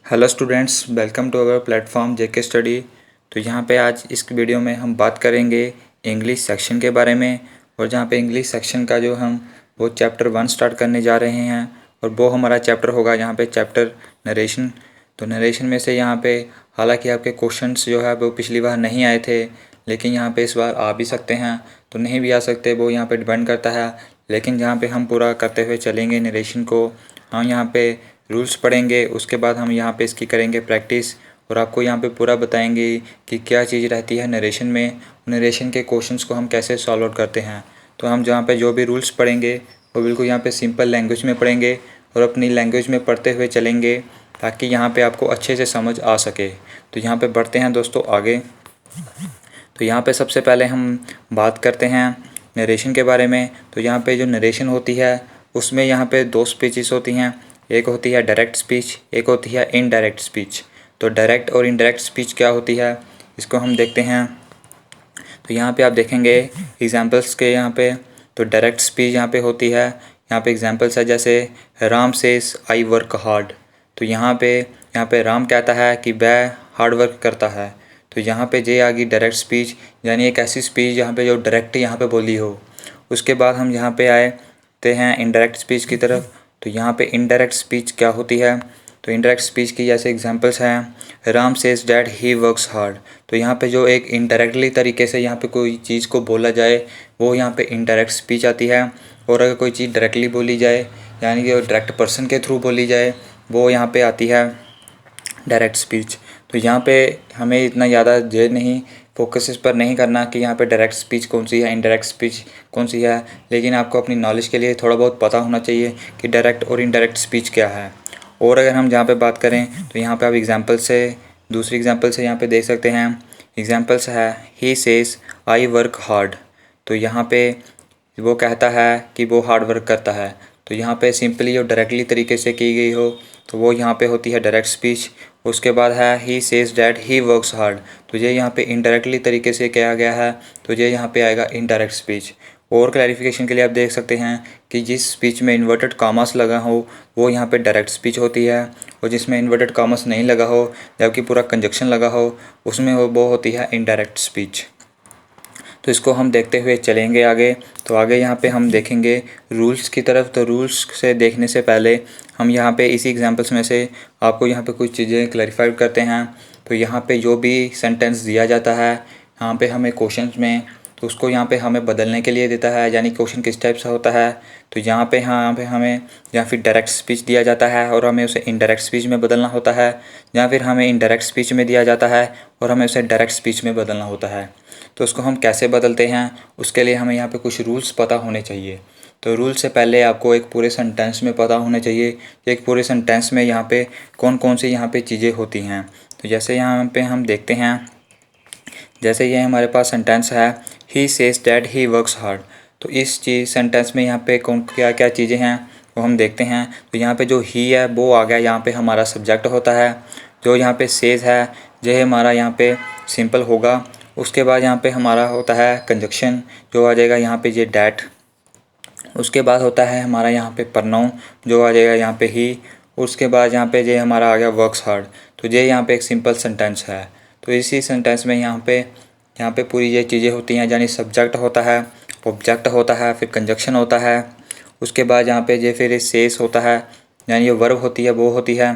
Hello students, welcome to our platform JK study. तो यहाँ पे आज इस वीडियो में हम बात करेंगे इंग्लिश सेक्शन के बारे में। और जहाँ पे इंग्लिश सेक्शन का जो हम वो चैप्टर 1 स्टार्ट करने जा रहे हैं और वो हमारा चैप्टर होगा यहाँ पे चैप्टर नरेशन। तो नरेशन में से यहाँ पे हालांकि आपके क्वेश्चंस जो है वो पिछली बार नहीं आए थे, लेकिन यहाँ पे इस बार आ भी सकते हैं, तो नहीं भी आ सकते, वो यहाँ पे डिपेंड करता है। लेकिन जहाँ पे हम पूरा करते हुए चलेंगे नरेशन को, हम यहाँ पे रूल्स पढ़ेंगे, उसके बाद हम यहाँ पे इसकी करेंगे प्रैक्टिस और आपको यहाँ पे पूरा बताएंगे कि क्या चीज़ रहती है नरेशन में, नरेशन के क्वेश्चंस को हम कैसे सॉल्व आउट करते हैं। तो हम जहाँ पे जो भी रूल्स पढ़ेंगे वो बिल्कुल यहाँ पे सिंपल लैंग्वेज में पढ़ेंगे और अपनी लैंग्वेज में पढ़ते हुए चलेंगे ताकि यहाँ पे आपको अच्छे से समझ आ सके। तो यहाँ पे बढ़ते हैं दोस्तों आगे। तो यहाँ पे सबसे पहले हम बात करते हैं नरेशन के बारे में। तो यहाँ पे जो नरेशन होती है उसमें यहाँ पे दो स्पीचेस होती हैं, एक होती है डायरेक्ट स्पीच, एक होती है इनडायरेक्ट स्पीच। तो डायरेक्ट और इनडायरेक्ट स्पीच क्या होती है इसको हम देखते हैं। तो यहाँ पे आप देखेंगे एग्जांपल्स के यहाँ पे, तो डायरेक्ट स्पीच यहाँ पे होती है, यहाँ पे एग्जांपल्स है जैसे Ram says I work hard. तो यहाँ पे राम कहता है कि वह हार्ड वर्क करता है। तो यहाँ पे जे आ गई डायरेक्ट स्पीच, यानी एक ऐसी स्पीच यहाँ पे जो डायरेक्ट यहाँ पे बोली हो। उसके बाद हम यहाँ पे आते हैं इनडायरेक्ट स्पीच की तरफ। तो यहाँ पे इनडायरेक्ट स्पीच क्या होती है, तो इनडायरेक्ट स्पीच की जैसे एग्जांपल्स हैं Ram says that he works hard. तो यहाँ पे जो एक इनडायरेक्टली तरीके से यहाँ पे कोई चीज़ को बोला जाए वो यहाँ पे इनडायरेक्ट स्पीच आती है। और अगर कोई चीज़ डायरेक्टली बोली जाए यानी कि डायरेक्ट पर्सन के थ्रू बोली जाए वो यहाँ पे आती है डायरेक्ट स्पीच। तो यहाँ पे हमें इतना ज़्यादा जे नहीं फोकस इस पर नहीं करना कि यहाँ पे डायरेक्ट स्पीच कौन सी है, इनडायरेक्ट स्पीच कौन सी है, लेकिन आपको अपनी नॉलेज के लिए थोड़ा बहुत पता होना चाहिए कि डायरेक्ट और इनडायरेक्ट स्पीच क्या है। और अगर हम जहाँ पे बात करें तो यहाँ पे आप एग्जांपल से दूसरी एग्जांपल से यहाँ पे देख सकते हैं। एग्जांपल्स है he says I work hard. तो यहाँ पे वो कहता है कि वो हार्ड वर्क करता है। तो यहाँ पे सिंपली और डायरेक्टली तरीके से की गई हो तो वो यहाँ पे होती है डायरेक्ट स्पीच। उसके बाद है he says that he works hard. तो ये यहाँ पे इनडायरेक्टली तरीके से किया गया है, तो ये यहाँ पे आएगा इनडायरेक्ट स्पीच। और क्लैरिफिकेशन के लिए आप देख सकते हैं कि जिस स्पीच में इन्वर्टेड कॉमास लगा हो वो यहाँ पे डायरेक्ट स्पीच होती है, और जिसमें इन्वर्टेड कॉमास नहीं लगा हो जबकि पूरा कंजक्शन लगा हो उसमें वो होती है इनडायरेक्ट स्पीच। तो इसको हम देखते हुए चलेंगे आगे। तो आगे यहाँ पे हम देखेंगे रूल्स की तरफ। तो रूल्स से देखने से पहले हम यहाँ पे इसी एग्जांपल्स में से आपको यहाँ पे कुछ चीज़ें क्लैरिफाई करते हैं। तो यहाँ पे जो भी सेंटेंस दिया जाता है यहाँ पे हमें क्वेश्चंस में, तो उसको यहाँ पे हमें बदलने के लिए देता है, यानी क्वेश्चन किस टाइप से होता है। तो यहाँ पे हमें या फिर डायरेक्ट स्पीच दिया जाता है और हमें उसे इनडायरेक्ट स्पीच में बदलना होता है, या फिर हमें इनडायरेक्ट स्पीच में दिया जाता है और हमें उसे डायरेक्ट स्पीच में बदलना होता है। तो उसको हम कैसे बदलते हैं उसके लिए हमें यहाँ पे कुछ रूल्स पता होने चाहिए। तो रूल से पहले आपको एक पूरे सेंटेंस में पता होना चाहिए कि एक पूरे सेंटेंस में यहाँ पे कौन कौन सी यहाँ पे चीज़ें होती हैं। तो जैसे यहाँ पे हम देखते हैं, जैसे ये हमारे पास सेंटेंस है he says that he works hard. तो इस चीज़ सेंटेंस में यहाँ पे कौन क्या क्या चीज़ें हैं वो हम देखते हैं। तो यहाँ पे जो ही है वो आ गया, यहाँ पे हमारा सब्जेक्ट होता है। जो यहाँ पे सेज है जो हमारा यहाँ पे सिंपल होगा। उसके बाद यहाँ पे हमारा होता है कंजक्शन जो आ जाएगा यहाँ पे ये डैट। उसके बाद होता है हमारा यहाँ पे प्रनाउन जो आ जाएगा यहाँ पे ही। उसके बाद यहाँ पे ये हमारा आ गया वर्क्स हार्ड। तो ये यहाँ पे एक सिंपल सेंटेंस है। तो इसी सेंटेंस में यहाँ पे पूरी ये चीज़ें होती हैं, यानी सब्जेक्ट होता है, ऑब्जेक्ट होता है, फिर कंजक्शन होता है। उसके बाद यहाँ पे ये फिर सेस होता है, यानी ये वर्ब होती है वो होती है।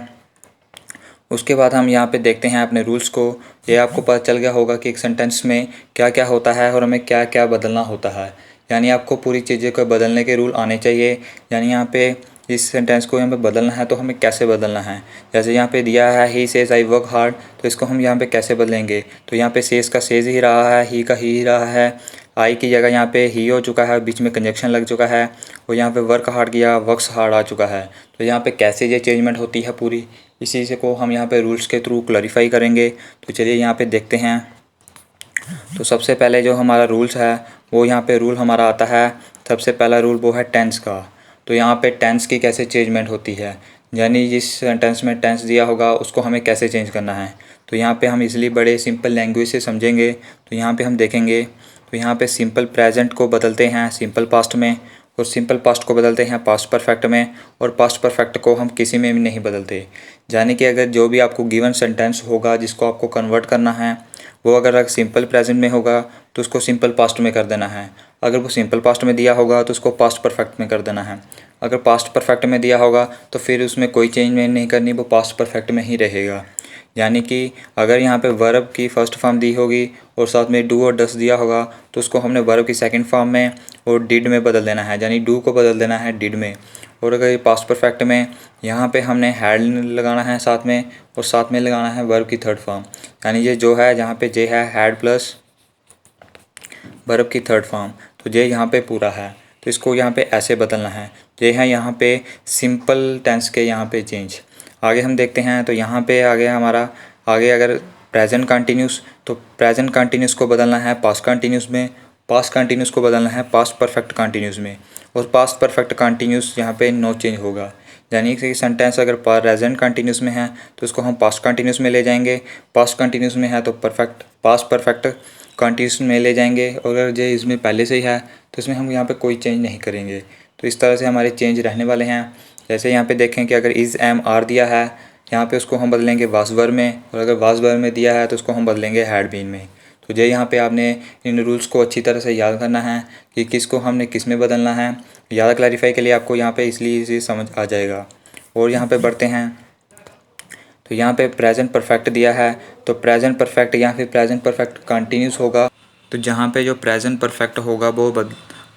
उसके बाद हम यहाँ पे देखते हैं अपने रूल्स को। ये आपको पता चल गया होगा कि एक सेंटेंस में क्या क्या होता है और हमें क्या क्या बदलना होता है, यानी आपको पूरी चीज़ें को बदलने के रूल आने चाहिए। यानी यहाँ पे इस सेंटेंस को यहाँ पे बदलना है तो हमें कैसे बदलना है। जैसे यहाँ पे दिया है he says I work hard, तो इसको हम यहाँ पे कैसे बदलेंगे। तो यहाँ पे सेज का सेज ही रहा है, ही का ही रहा है, आई की जगह यहाँ पे ही हो चुका है, बीच में कंजक्शन लग चुका है, और यहाँ पे वर्क हार्ड किया वर्क्स हार्ड आ चुका है। तो यहाँ पे कैसे ये चेंजमेंट होती है पूरी, इसी से को हम यहाँ पे रूल्स के थ्रू क्लैरिफाई करेंगे। तो चलिए यहाँ पे देखते हैं। तो सबसे पहले जो हमारा रूल्स है वो यहाँ पे रूल हमारा आता है, सबसे पहला रूल वो है टेंस का। तो यहाँ पे टेंस की कैसे चेंजमेंट होती है, यानी जिस सेंटेंस में टेंस दिया होगा उसको हमें कैसे चेंज करना है। तो यहाँ पे हम इसलिए बड़े सिंपल लैंग्वेज से समझेंगे। तो यहाँ पे हम देखेंगे, तो यहाँ पे सिंपल प्रेजेंट को बदलते हैं सिंपल पास्ट में, और सिंपल पास्ट को बदलते हैं पास्ट परफेक्ट में, और पास्ट परफेक्ट को हम किसी में भी नहीं बदलते। यानी कि अगर जो भी आपको गिवन सेंटेंस होगा जिसको आपको कन्वर्ट करना है, वो अगर सिंपल प्रेजेंट में होगा तो उसको सिंपल पास्ट में कर देना है। अगर वो सिंपल पास्ट में दिया होगा तो उसको पास्ट परफेक्ट में कर देना है। अगर पास्ट परफेक्ट में दिया होगा तो फिर उसमें कोई चेंज नहीं करनी, वो पास्ट परफेक्ट में ही रहेगा। यानी कि अगर यहाँ पे वर्ब की फर्स्ट फॉर्म दी होगी और साथ में डू और डस दिया होगा तो उसको हमने वर्ब की सेकंड फॉर्म में और डिड में बदल देना है, यानी डू को बदल देना है डिड में। और अगर ये पास्ट परफेक्ट में यहाँ पे हमने हैड लगाना है साथ में, और साथ में लगाना है वर्ब की थर्ड फॉर्म, यानी ये जो है जहाँ पे जे है हैड प्लस वर्ब की थर्ड फॉर्म, तो जे यहाँ पे पूरा है, तो इसको यहाँ पे ऐसे बदलना है। ये है यहाँ पे सिंपल टेंस के यहाँ पे चेंज। आगे हम देखते हैं तो यहाँ पे आ गया हमारा, आगे अगर प्रेजेंट कंटिन्यूस, तो प्रेजेंट कंटिन्यूस को बदलना है पास्ट कंटिन्यूस में, पास्ट कंटिन्यूस को बदलना है पास्ट परफेक्ट कंटिन्यूस में, और पास्ट परफेक्ट कंटिन्यूस यहाँ पे नो चेंज होगा। यानी कि सेंटेंस अगर प्रेजेंट कंटिन्यूस में है तो उसको हम पास्ट कंटिन्यूस में ले जाएंगे, पास्ट कंटिन्यूस में है तो पास्ट परफेक्ट कंटिन्यूस में ले जाएंगे, और अगर जो इसमें पहले से ही है तो इसमें हम यहाँ पे कोई चेंज नहीं करेंगे। तो इस तरह से हमारे चेंज रहने वाले हैं। जैसे यहाँ पे देखें कि अगर इज़ एम आर दिया है, यहाँ पे उसको हम बदलेंगे वाज वर में, और अगर वाज वर में दिया है तो उसको हम बदलेंगे हैड बीन में। तो ये यहाँ पे आपने इन रूल्स को अच्छी तरह से याद करना है कि किसको हमने किस में बदलना है। ज़्यादा क्लैरिफाई के लिए आपको यहाँ पे इसलिए इसे समझ आ जाएगा। और यहाँ पे बढ़ते हैं तो यहाँ पे प्रेजेंट परफेक्ट दिया है, तो प्रेजेंट परफेक्ट या फिर प्रेजेंट परफेक्ट कंटिन्यूस होगा। तो जहाँ पे जो प्रेजेंट परफेक्ट होगा वो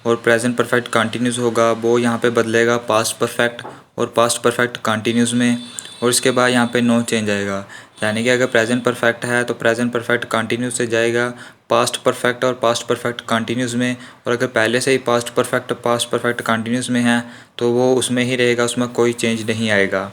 और प्रेजेंट परफेक्ट कंटिन्यूस होगा वो यहाँ पे बदलेगा पास्ट परफेक्ट और पास्ट परफेक्ट कंटिन्यूस में, और इसके बाद यहाँ पे नो चेंज आएगा। यानी कि अगर प्रेजेंट परफेक्ट है तो प्रेजेंट परफेक्ट कंटिन्यूस से जाएगा पास्ट परफेक्ट और पास्ट परफेक्ट कंटिन्यूस में, और अगर पहले से ही पास्ट परफेक्ट कंटिन्यूस में है तो वो उसमें ही रहेगा, उसमें कोई चेंज नहीं आएगा।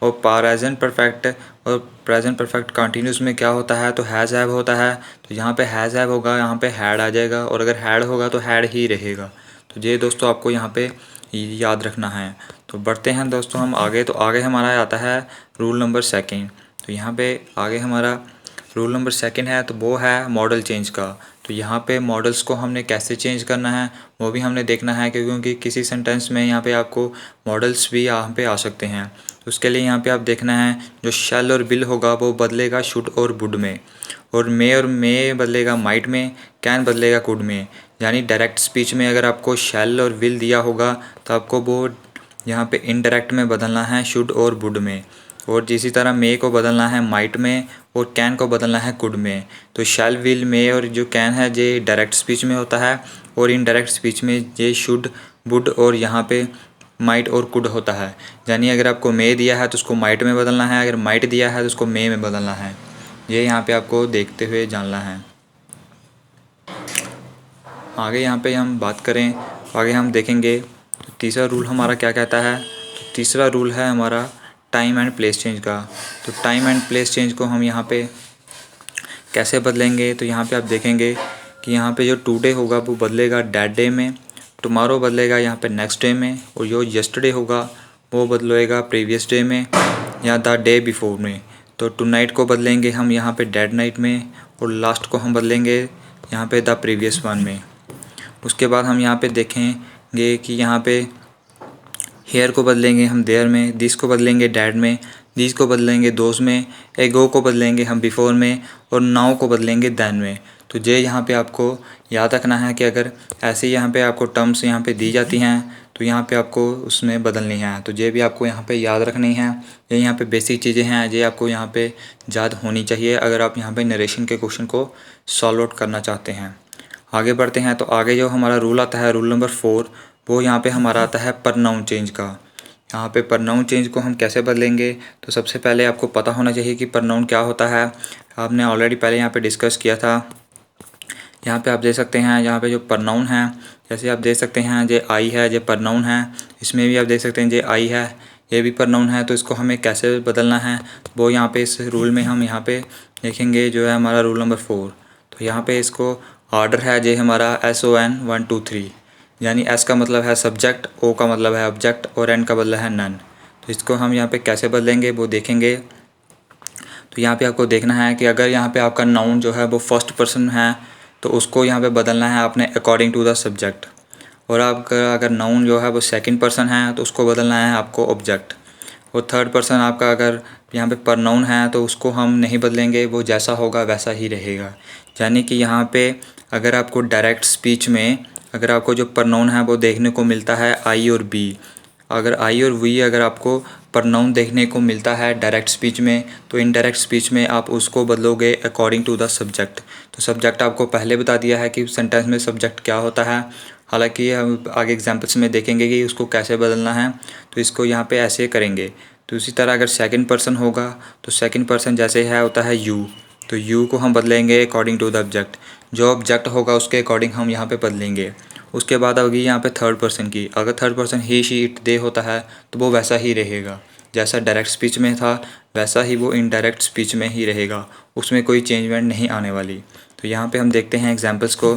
और प्रेजेंट परफेक्ट और प्रेजेंट परफेक्ट कंटिन्यूस में क्या होता है, तो हैज़ हैव होता है, तो यहाँ पे हैज़ हैव होगा, यहाँ पे हैड आ जाएगा, और अगर हैड होगा तो हैड ही रहेगा। तो ये दोस्तों आपको यहाँ पे याद रखना है। तो बढ़ते हैं दोस्तों हम आगे। तो आगे हमारा आता है रूल नंबर सेकंड। तो यहाँ पे आगे हमारा रूल नंबर सेकंड है, तो वो है मॉडल चेंज का। तो यहाँ पे मॉडल्स को हमने कैसे चेंज करना है वो भी हमने देखना है, क्योंकि किसी सेंटेंस में यहाँ पे आपको मॉडल्स भी यहाँ पे आ सकते हैं। तो उसके लिए यहाँ पे आप देखना है जो शैल और विल होगा वो बदलेगा शुड और वुड में, और मे बदलेगा माइट में, कैन बदलेगा कुड में। यानी डायरेक्ट स्पीच में अगर आपको शैल और विल दिया होगा तो आपको वो यहाँ पे इनडायरेक्ट में बदलना है शुड और वुड में, और इसी तरह मे को बदलना है माइट में और कैन को बदलना है कुड में। तो शैल विल मे और जो कैन है ये डायरेक्ट स्पीच में होता है, और इनडायरेक्ट स्पीच में ये शुड वुड और यहाँ पे माइट और कुड होता है। यानी अगर आपको मे दिया है तो उसको माइट में बदलना है, अगर माइट दिया है तो उसको मे में बदलना है। ये यहाँ पे आपको देखते हुए जानना है। आगे यहाँ पे हम बात करें, आगे हम देखेंगे तो तीसरा रूल हमारा क्या कहता है। तो तीसरा रूल है हमारा टाइम एंड प्लेस चेंज का। तो टाइम एंड प्लेस चेंज को हम यहाँ पे कैसे बदलेंगे, तो यहाँ पे आप देखेंगे कि यहाँ पे जो टुडे होगा वो बदलेगा डैट डे में, टुमारो बदलेगा यहाँ पे नेक्स्ट डे में, और जो यस्टरडे होगा वो बदलेगा प्रीवियस डे में या द डे बिफोर में। तो टू नाइट को बदलेंगे हम यहाँ पे डेड नाइट में, और लास्ट को हम बदलेंगे यहाँ पे द प्रीवियस वन में। उसके बाद हम यहाँ पे देखेंगे कि यहाँ पे हेयर को बदलेंगे हम देयर में, दिस को बदलेंगे डैड में, दिस को बदलेंगे दोज में, एगो को बदलेंगे हम बिफोर में, और नाउ को बदलेंगे दैन में। तो ये यहाँ पे आपको याद रखना है कि अगर ऐसे यहाँ पे आपको टर्म्स यहाँ पे दी जाती हैं तो यहाँ पे आपको उसमें बदलनी है। तो ये भी आपको यहाँ पे याद रखनी है। ये यहाँ पे बेसिक चीज़ें हैं, ये आपको यहाँ पे याद होनी चाहिए अगर आप यहाँ पे नरेशन के क्वेश्चन को सॉल्व आउट करना चाहते हैं। आगे बढ़ते हैं। तो आगे जो हमारा रूल आता है रूल नंबर 4, वो यहाँ पे हमारा आता है प्रनाउन चेंज का। यहाँ पे प्रनाउन चेंज को हम कैसे बदलेंगे, तो सबसे पहले आपको पता होना चाहिए कि प्रनाउन क्या होता है। आपने ऑलरेडी पहले यहाँ पे डिस्कस किया था। यहाँ पे आप देख सकते हैं, यहाँ पे जो प्रनाउन है, जैसे आप देख सकते हैं जे आई है, ये प्रनाउन है। इसमें भी आप देख सकते हैं जे आई है, ये भी प्रनाउन है। तो इसको हमें कैसे बदलना है वो यहाँ पे इस रूल में हम यहाँ पे देखेंगे, जो है हमारा रूल नंबर 4। तो यहाँ पे इसको ऑर्डर है जे हमारा SON 1 2 3, यानी S का मतलब है सब्जेक्ट, O का मतलब है ऑब्जेक्ट और N का मतलब है नन। तो इसको हम यहाँ पे कैसे बदलेंगे वो देखेंगे। तो यहाँ पे आपको देखना है कि अगर यहाँ पे आपका नाउन जो है वो फर्स्ट पर्सन है तो उसको यहाँ पे बदलना है आपने अकॉर्डिंग टू द सब्जेक्ट। और आपका अगर नाउन जो है वो सेकंड पर्सन है तो उसको बदलना है आपको ऑब्जेक्ट। और थर्ड पर्सन आपका अगर यहाँ पे प्रनाउन है तो उसको हम नहीं बदलेंगे, वो जैसा होगा वैसा ही रहेगा। यानी कि यहाँ पे अगर आपको डायरेक्ट स्पीच में अगर आपको जो प्रनाउन है वो देखने को मिलता है आई और बी, अगर आई और वी अगर आपको प्रनाउन देखने को मिलता है डायरेक्ट स्पीच में, तो इनडायरेक्ट स्पीच में आप उसको बदलोगे अकॉर्डिंग टू द सब्जेक्ट। तो सब्जेक्ट आपको पहले बता दिया है कि सेंटेंस में सब्जेक्ट क्या होता है, हालांकि हम आगे एग्जांपल्स में देखेंगे कि उसको कैसे बदलना है। तो इसको यहाँ पे ऐसे करेंगे। तो इसी तरह अगर सेकंड पर्सन होगा तो सेकंड पर्सन जैसे है होता है यू, तो यू को हम बदलेंगे अकॉर्डिंग टू द ऑब्जेक्ट, जो ऑब्जेक्ट होगा उसके अकॉर्डिंग हम यहाँ पे बदलेंगे। उसके बाद होगी यहाँ पे थर्ड पर्सन की, अगर third person he she it they होता है तो वो वैसा ही रहेगा, जैसा डायरेक्ट स्पीच में था वैसा ही वो इनडायरेक्ट स्पीच में ही रहेगा, उसमें कोई चेंजमेंट नहीं आने वाली। तो यहाँ पे हम देखते हैं एग्जांपल्स को।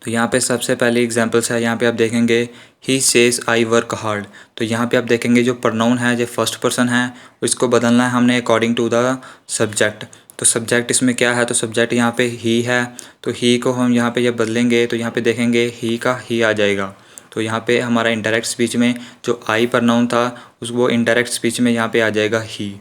तो यहाँ पे सबसे पहले एग्जांपल्स है, यहाँ पे आप देखेंगे he says I work hard. तो यहाँ पे आप देखेंगे जो प्रनाउन है जो फर्स्ट पर्सन है उसको बदलना है हमने अकॉर्डिंग टू द सब्जेक्ट। तो सब्जेक्ट इसमें क्या है, तो सब्जेक्ट यहाँ पे ही है, तो ही को हम यहाँ पे जब बदलेंगे तो यहाँ पे देखेंगे ही का ही आ जाएगा। तो यहाँ पे हमारा इनडायरेक्ट स्पीच में जो आई प्रनाउन था उस वो इनडायरेक्ट स्पीच में यहाँ पे आ जाएगा ही।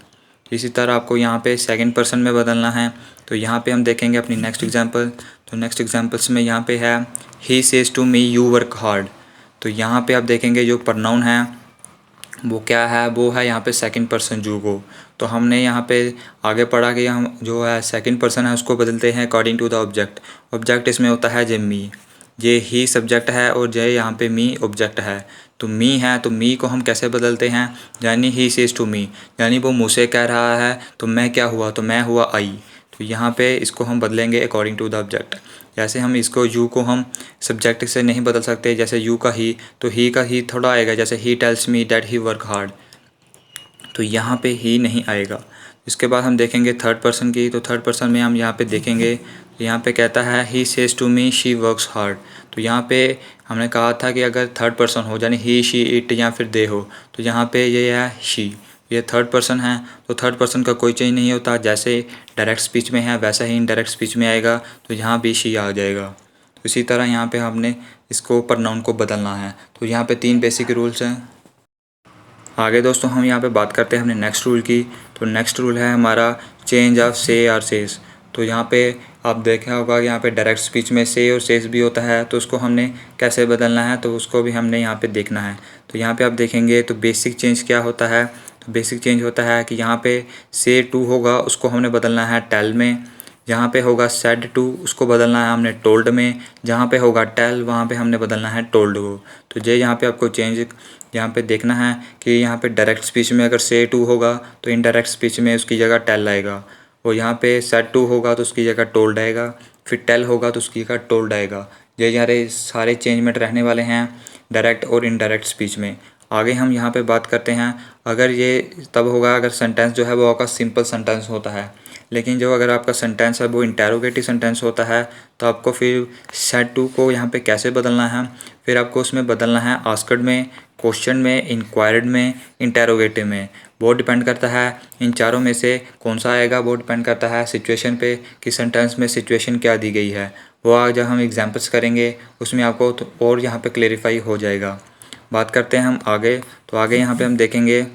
इसी तरह आपको यहाँ पे सेकंड पर्सन में बदलना है। तो यहाँ पे हम देखेंगे अपनी नेक्स्ट एग्जांपल। तो नेक्स्ट एग्जांपल्स में यहाँ पे है he says to me you work hard. तो यहाँ पे आप देखेंगे जो प्रनाउन है वो क्या है, वो है यहाँ पे सेकंड पर्सन यू को। तो हमने यहाँ पे आगे पढ़ा कि हम जो है सेकंड पर्सन है उसको बदलते हैं according to the object. Object इसमें होता है जे मी, ये ही सब्जेक्ट है और जे यहाँ पे मी ऑब्जेक्ट है। तो मी है तो मी को हम कैसे बदलते हैं, यानी ही सेज टू मी, यानी वो मुझसे कह रहा है तो मैं क्या हुआ, तो मैं हुआ आई। तो यहाँ पे इसको हम बदलेंगे अकॉर्डिंग टू द ऑब्जेक्ट। जैसे हम इसको यू को हम सब्जेक्ट से नहीं बदल सकते, जैसे यू का ही तो ही का ही थोड़ा आएगा, जैसे he tells me that he work hard, तो यहाँ पे ही नहीं आएगा। इसके बाद हम देखेंगे थर्ड पर्सन की। तो थर्ड पर्सन में हम यहाँ पे देखेंगे यहाँ पे कहता है he says to me she works hard. तो यहाँ पे हमने कहा था कि अगर थर्ड पर्सन हो यानी ही शी इट या फिर दे हो, तो यहाँ पे ये है शी, ये थर्ड पर्सन है। तो थर्ड पर्सन का कोई चेंज नहीं होता, जैसे डायरेक्ट स्पीच में है वैसा ही इनडायरेक्ट स्पीच में आएगा, तो यहाँ भी शी आ जाएगा। तो इसी तरह यहाँ पे हमने इसको प्रनाउन को बदलना है। तो यहाँ पे 3 बेसिक रूल्स हैं। आगे दोस्तों हम यहाँ पे बात करते हैं अपने नेक्स्ट रूल की। तो नेक्स्ट रूल है हमारा चेंज ऑफ से और सेज। तो यहाँ पे आप देखा होगा यहाँ पे डायरेक्ट स्पीच में से और सेज भी होता है, तो उसको हमने कैसे बदलना है तो उसको भी हमने यहाँ पे देखना है। तो यहाँ पे आप देखेंगे तो बेसिक चेंज क्या होता है, तो बेसिक चेंज होता है कि यहाँ पे से टू होगा उसको हमने बदलना है टेल में, जहाँ पे होगा सेड टू उसको बदलना है हमने टोल्ड में, जहाँ पे होगा टेल वहाँ पे हमने बदलना है टोल्ड को। तो ये यहाँ पे आपको चेंज यहाँ पे देखना है कि यहाँ पे डायरेक्ट स्पीच में अगर से टू होगा तो इनडायरेक्ट स्पीच में उसकी जगह टेल आएगा, और यहाँ पे सेड टू होगा तो उसकी जगह टोल्ड आएगा, फिर टेल होगा तो उसकी जगह टोल्ड आएगा। ये सारे चेंजमेंट रहने वाले हैं डायरेक्ट और इनडायरेक्ट स्पीच में। आगे हम यहाँ पे बात करते हैं, अगर ये तब होगा अगर सेंटेंस जो है वो आपका सिंपल सेंटेंस होता है, लेकिन जो अगर आपका सेंटेंस है वो इंटेरोगेटिव सेंटेंस होता है तो आपको फिर सेड टू को यहाँ पे कैसे बदलना है, फिर आपको उसमें बदलना है आस्क्ड में, क्वेश्चन में, इंक्वायर्ड में, इंटेरोगेटिव में। वो डिपेंड करता है इन चारों में से कौन सा आएगा, वो डिपेंड करता है सिचुएशन पे कि सेंटेंस में सिचुएशन क्या दी गई है। वो आज जब हम एग्जांपल्स करेंगे उसमें आपको तो और यहाँ पे क्लेरिफाई हो जाएगा। बात करते हैं हम आगे। तो आगे यहाँ पे हम देखेंगे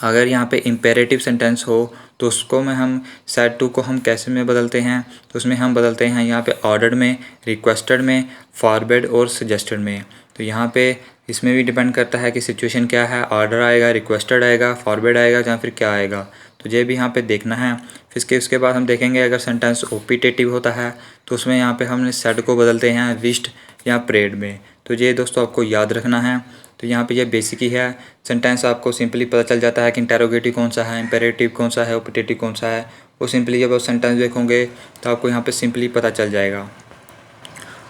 अगर यहाँ पे इम्पेरेटिव सेंटेंस हो तो उसको में हम सेड टू को हम कैसे में बदलते हैं, तो उसमें हम बदलते हैं यहाँ पे ऑर्डर्ड में, रिक्वेस्टेड में, फॉरवर्ड और सजेस्टेड में। तो यहाँ पे इसमें भी डिपेंड करता है कि सिचुएशन क्या है, ऑर्डर आएगा, रिक्वेस्टेड आएगा, फॉरवर्ड आएगा या फिर क्या आएगा, तो ये भी यहाँ पे देखना है। फिर उसके बाद हम देखेंगे अगर सेंटेंस ओपिटेटिव होता है तो उसमें यहाँ पे हमने सेड को बदलते हैं विश्ड या प्रेड में। तो ये दोस्तों आपको याद रखना है। तो यहाँ पे ये बेसिक ही है, सेंटेंस आपको सिंपली पता चल जाता है कि इंटेरोगेटिव कौन सा है, इम्पेरेटिव कौन सा है, ओपिटेटिव कौन सा है। वो सिंपली जब आप सेंटेंस देखोगे तो आपको यहाँ पे सिंपली पता चल जाएगा।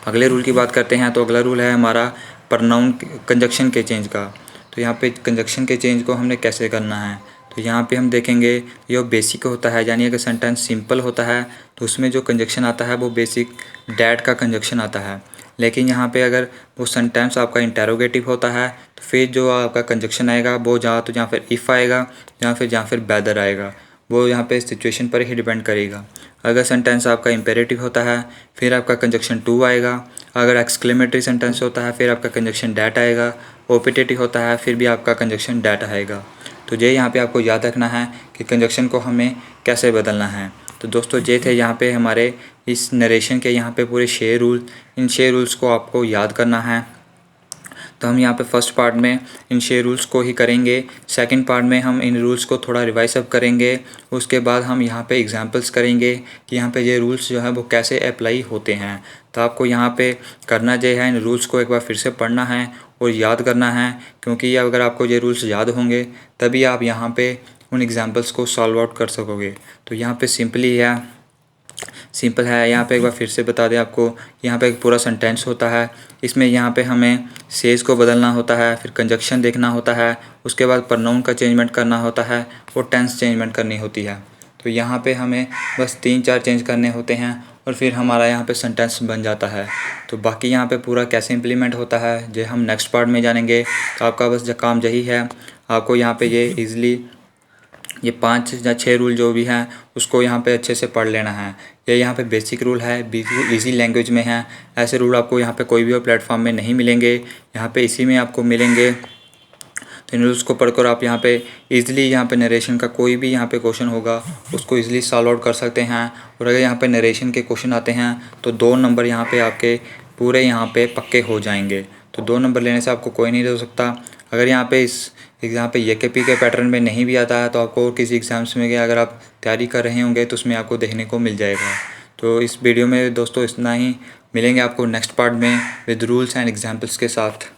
अगले रूल की बात करते हैं। तो अगला रूल है हमारा प्रनाउन कंजक्शन के चेंज का। तो यहाँ पे कंजक्शन के चेंज को हमने कैसे करना है, तो यहाँ पे हम देखेंगे ये बेसिक होता है, यानी अगर सेंटेंस सिंपल होता है तो उसमें जो कंजक्शन आता है वो बेसिक डैट का कंजक्शन आता है। लेकिन यहाँ पे अगर वो सेंटेंस आपका इंटेरोगेटिव होता है तो फिर जो आपका कंजक्शन आएगा वो या फिर इफ़ आएगा या फिर वेदर आएगा, वो यहाँ पे सिचुएशन पर ही डिपेंड करेगा। अगर सेंटेंस आपका इम्पेरेटिव होता है फिर आपका कंजक्शन टू आएगा, अगर एक्सक्लेमेटरी सेंटेंस होता है फिर आपका कंजक्शन डैट आएगा, ओपिटेटिव होता है फिर भी आपका कंजक्शन डैट आएगा। तो ये यहाँ पे आपको याद रखना है कि कंजक्शन को हमें कैसे बदलना है। तो दोस्तों ये थे यहाँ पे हमारे इस नरेशन के यहाँ पे पूरे 6 रूल। इन 6 रूल्स को आपको याद करना है। तो हम यहाँ पे फर्स्ट पार्ट में इन 6 रूल्स को ही करेंगे। सेकंड पार्ट में हम इन रूल्स को थोड़ा रिवाइज अप करेंगे। उसके बाद हम यहाँ पे एग्जांपल्स करेंगे कि यहाँ पे ये रूल्स जो है वो कैसे अप्लाई होते हैं। तो आपको यहाँ पे करना जो है इन रूल्स को एक बार फिर से पढ़ना है और याद करना है, क्योंकि अगर आपको ये रूल्स याद होंगे तभी आप यहाँ पे उन एग्जाम्पल्स को सॉल्व आउट कर सकोगे। तो यहाँ पे सिंपल है। यहाँ पे एक बार फिर से बता दें आपको, यहाँ पे एक पूरा सेंटेंस होता है। इसमें यहाँ पे हमें सेज को बदलना होता है, फिर कंजक्शन देखना होता है, उसके बाद प्रोनाउन का चेंजमेंट करना होता है और टेंस चेंजमेंट करनी होती है। तो यहाँ पे हमें बस 3-4 चेंज करने होते हैं और फिर हमारा यहाँ पे सेंटेंस बन जाता है। तो बाकी यहाँ पे पूरा कैसे इम्प्लीमेंट होता है जो हम नेक्स्ट पार्ट में जानेंगे। तो आपका बस जो काम यही है, आपको यहाँ पे ये 5 या 6 रूल जो भी हैं उसको यहाँ पे अच्छे से पढ़ लेना है। ये यहाँ पे बेसिक रूल है, इजी लैंग्वेज में है। ऐसे रूल आपको यहाँ पे कोई भी और प्लेटफॉर्म में नहीं मिलेंगे, यहाँ पे इसी में आपको मिलेंगे। तो इन रूल्स को पढ़कर आप यहाँ पे इजीली यहाँ पे नरेशन का कोई भी यहाँ पे क्वेश्चन होगा उसको इजीली सॉल्व आउट कर सकते हैं। और अगर यहाँ पे नरेशन के क्वेश्चन आते हैं तो 2 नंबर यहाँ पे आपके पूरे यहाँ पे पक्के हो जाएंगे। तो 2 नंबर लेने से आपको कोई नहीं दे सकता। अगर यहाँ पे इस एग्ज़ाम पे येकेपी के पैटर्न में नहीं भी आता है तो आपको और किसी एग्ज़ाम्स में अगर आप तैयारी कर रहे होंगे तो उसमें आपको देखने को मिल जाएगा। तो इस वीडियो में दोस्तों इतना ही। मिलेंगे आपको नेक्स्ट पार्ट में विद रूल्स एंड एग्जाम्पल्स के साथ।